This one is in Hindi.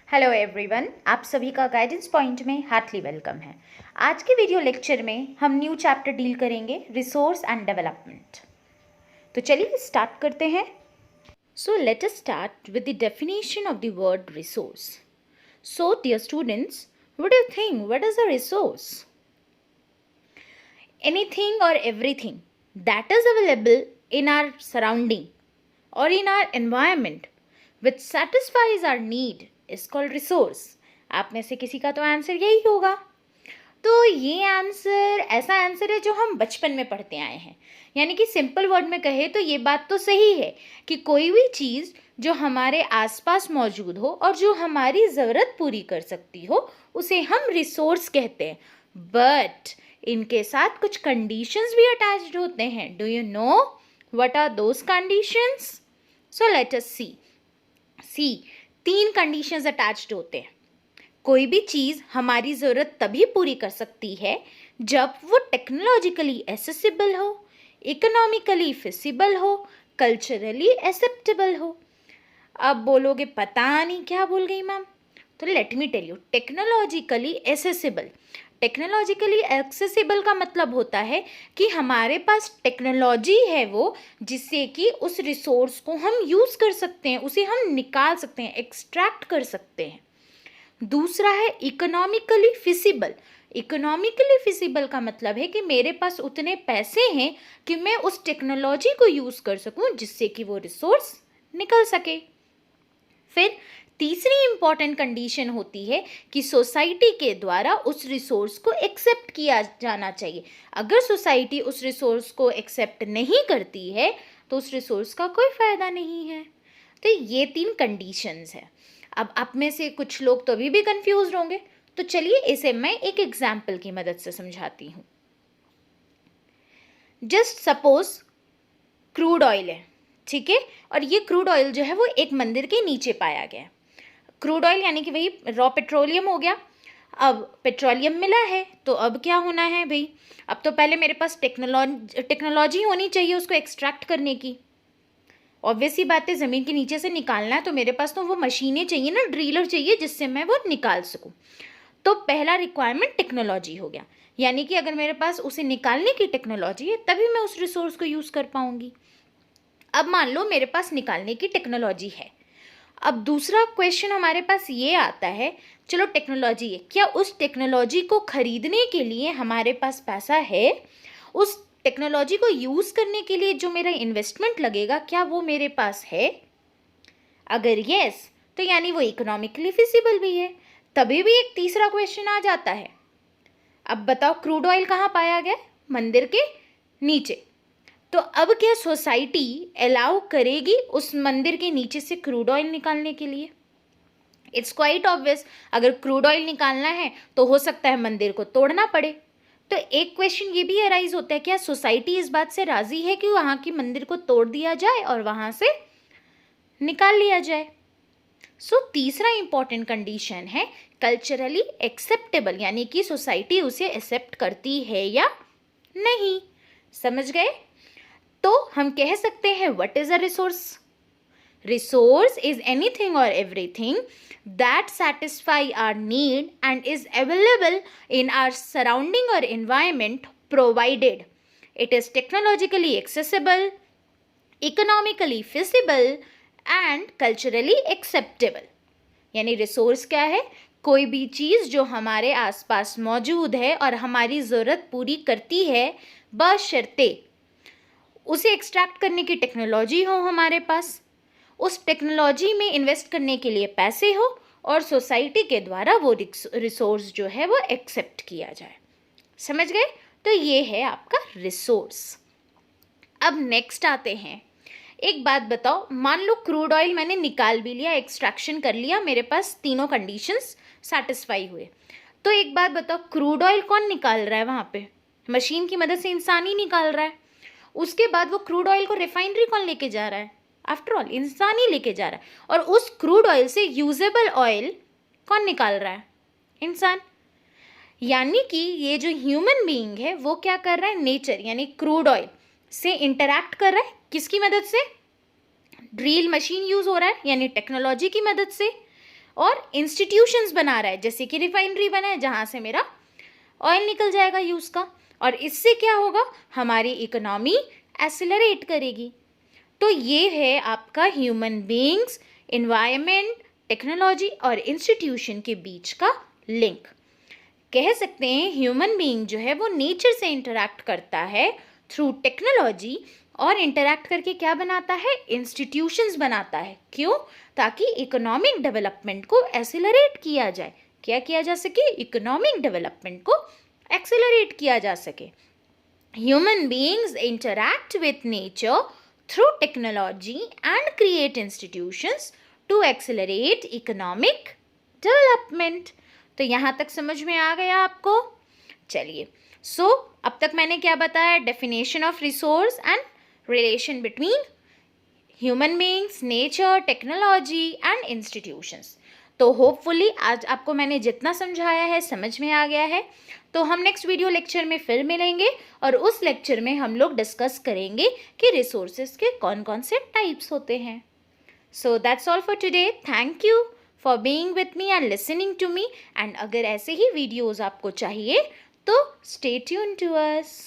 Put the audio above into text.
हेलो एवरीवन, आप सभी का गाइडेंस पॉइंट में हार्टली वेलकम है। आज के वीडियो लेक्चर में हम न्यू चैप्टर डील करेंगे रिसोर्स एंड डेवलपमेंट। तो चलिए स्टार्ट करते हैं। So let us start with the definition of the word resource. So dear students, what do you think, what is a resource? Anything or everything that is available in our surrounding or in our environment which satisfies our need is called resource। आप में से किसी का तो आंसर यही होगा। तो ये आंसर ऐसा आंसर है जो हम बचपन में पढ़ते आए हैं, यानी कि सिंपल वर्ड में कहे तो ये बात तो सही है कि कोई भी चीज़ जो हमारे आसपास मौजूद हो और जो हमारी ज़रूरत पूरी कर सकती हो उसे हम रिसोर्स कहते हैं। बट इनके साथ कुछ कंडीशंस भी अटैच्ड होते हैं। Do you know what are those conditions? So let us see 3 conditions attached होते हैं। कोई भी चीज़ हमारी ज़रूरत तभी पूरी कर सकती है जब वो टेक्नोलॉजिकली एसेसिबल हो, इकोनॉमिकली फिजिबल हो, कल्चरली एक्सेप्टेबल हो। अब बोलोगे पता नहीं क्या बोल गई मैम, तो let me tell you, technologically accessible. Technologically accessible का मतलब होता है कि हमारे पास टेक्नोलॉजी है वो जिससे कि उस रिसोर्स को हम यूज़ कर सकते हैं, उसे हम निकाल सकते हैं, एक्सट्रैक्ट कर सकते हैं। दूसरा है इकोनॉमिकली फिजिबल। इकोनॉमिकली फिजिबल का मतलब है कि मेरे पास उतने पैसे हैं कि मैं उस टेक्नोलॉजी को यूज़ कर सकूं जिससे कि वो रिसोर्स निकल सके। फिर तीसरी इंपॉर्टेंट कंडीशन होती है कि सोसाइटी के द्वारा उस रिसोर्स को एक्सेप्ट किया जाना चाहिए। अगर सोसाइटी उस रिसोर्स को एक्सेप्ट नहीं करती है तो उस रिसोर्स का कोई फ़ायदा नहीं है। तो ये 3 कंडीशंस है। अब आप में से कुछ लोग तो अभी भी कंफ्यूज होंगे, तो चलिए इसे मैं एक एग्जाम्पल की मदद से समझाती हूँ। जस्ट सपोज क्रूड ऑयल है, ठीक है, और ये क्रूड ऑयल जो है वो एक मंदिर के नीचे पाया गया है। क्रूड ऑयल यानी कि वही रॉ पेट्रोलियम हो गया। अब पेट्रोलियम मिला है तो अब क्या होना है भाई, अब तो पहले मेरे पास टेक्नोलॉजी होनी चाहिए उसको एक्सट्रैक्ट करने की। ऑब्वियस ही बात है, ज़मीन के नीचे से निकालना है तो मेरे पास तो वो मशीनें चाहिए ना, ड्रिलर चाहिए जिससे मैं वो निकाल सकूं। तो पहला रिक्वायरमेंट टेक्नोलॉजी हो गया, यानी कि अगर मेरे पास उसे निकालने की टेक्नोलॉजी है तभी मैं उस रिसोर्स को यूज़ कर पाऊंगी। अब मान लो मेरे पास निकालने की टेक्नोलॉजी है। अब दूसरा क्वेश्चन हमारे पास ये आता है, चलो टेक्नोलॉजी है, क्या उस टेक्नोलॉजी को खरीदने के लिए हमारे पास पैसा है? उस टेक्नोलॉजी को यूज़ करने के लिए जो मेरा इन्वेस्टमेंट लगेगा क्या वो मेरे पास है? अगर यस तो यानी वो इकोनॉमिकली फिजिबल भी है। तभी भी एक तीसरा क्वेश्चन आ जाता है। अब बताओ क्रूड ऑयल कहाँ पाया गया? मंदिर के नीचे। तो अब क्या सोसाइटी अलाउ करेगी उस मंदिर के नीचे से क्रूड ऑयल निकालने के लिए? इट्स क्वाइट ऑब्वियस, अगर क्रूड ऑयल निकालना है तो हो सकता है मंदिर को तोड़ना पड़े। तो एक क्वेश्चन ये भी अराइज होता है, क्या सोसाइटी इस बात से राजी है कि वहाँ की मंदिर को तोड़ दिया जाए और वहाँ से निकाल लिया जाए? सो तीसरा इंपॉर्टेंट कंडीशन है कल्चरली एक्सेप्टेबल, यानी कि सोसाइटी उसे एक्सेप्ट करती है या नहीं। समझ गए? तो हम कह सकते हैं what is a resource? Resource is anything और everything that satisfy our need and is available in our surrounding or environment provided it is technologically accessible, economically feasible and culturally acceptable। यानी रिसोर्स क्या है? कोई भी चीज़ जो हमारे आसपास मौजूद है और हमारी ज़रूरत पूरी करती है बशर्ते उसे एक्सट्रैक्ट करने की टेक्नोलॉजी हो हमारे पास, उस टेक्नोलॉजी में इन्वेस्ट करने के लिए पैसे हो और सोसाइटी के द्वारा वो रिसोर्स जो है वो एक्सेप्ट किया जाए। समझ गए? तो ये है आपका रिसोर्स। अब नेक्स्ट आते हैं, एक बात बताओ, मान लो क्रूड ऑयल मैंने निकाल भी लिया, एक्सट्रैक्शन कर लिया, मेरे पास तीनों कंडीशंस सेटिस्फाई हुए। तो एक बात बताओ, क्रूड ऑयल कौन निकाल रहा है वहाँ पे? मशीन की मदद से इंसान ही निकाल रहा है। उसके बाद वो क्रूड ऑयल को रिफाइनरी कौन लेके जा रहा है? आफ्टर ऑल इंसान ही लेके जा रहा है। और उस क्रूड ऑयल से यूजेबल ऑयल कौन निकाल रहा है? इंसान। यानी कि ये जो ह्यूमन बीइंग है वो क्या कर रहा है? नेचर यानी क्रूड ऑयल से इंटरैक्ट कर रहा है। किसकी मदद से? ड्रिल मशीन यूज हो रहा है यानी टेक्नोलॉजी की मदद से। और इंस्टीट्यूशंस बना रहा है, जैसे कि रिफाइनरी बना है जहाँ से मेरा ऑयल निकल जाएगा यूज़ का, और इससे क्या होगा, हमारी इकोनॉमी एक्सेलरेट करेगी। तो ये है आपका ह्यूमन बीइंग्स, एनवायरनमेंट, टेक्नोलॉजी और इंस्टीट्यूशन के बीच का लिंक। कह सकते हैं ह्यूमन बीइंग जो है वो नेचर से इंटरैक्ट करता है थ्रू टेक्नोलॉजी, और इंटरैक्ट करके क्या बनाता है, इंस्टीट्यूशंस बनाता है। क्यों? ताकि इकोनॉमिक डेवलपमेंट को एक्सेलरेट किया जाए। क्या किया जा सके? इकोनॉमिक डेवलपमेंट को एक्सेलरेट किया जा सके। Human beings interact with nature through technology and create institutions to accelerate economic development. तो यहाँ तक समझ में आ गया आपको? चलिए, सो अब तक मैंने क्या बताया, definition of resource and relation between human beings, nature, technology and institutions. तो होपफुली आज आपको मैंने जितना समझाया है समझ में आ गया है। तो हम नेक्स्ट वीडियो लेक्चर में फिर मिलेंगे, और उस लेक्चर में हम लोग डिस्कस करेंगे कि रिसोर्सेज के कौन कौन से टाइप्स होते हैं। So that's all for today. Thank you for being with me and listening to me. And अगर ऐसे ही वीडियोज़ आपको चाहिए तो स्टे ट्यून टू अस।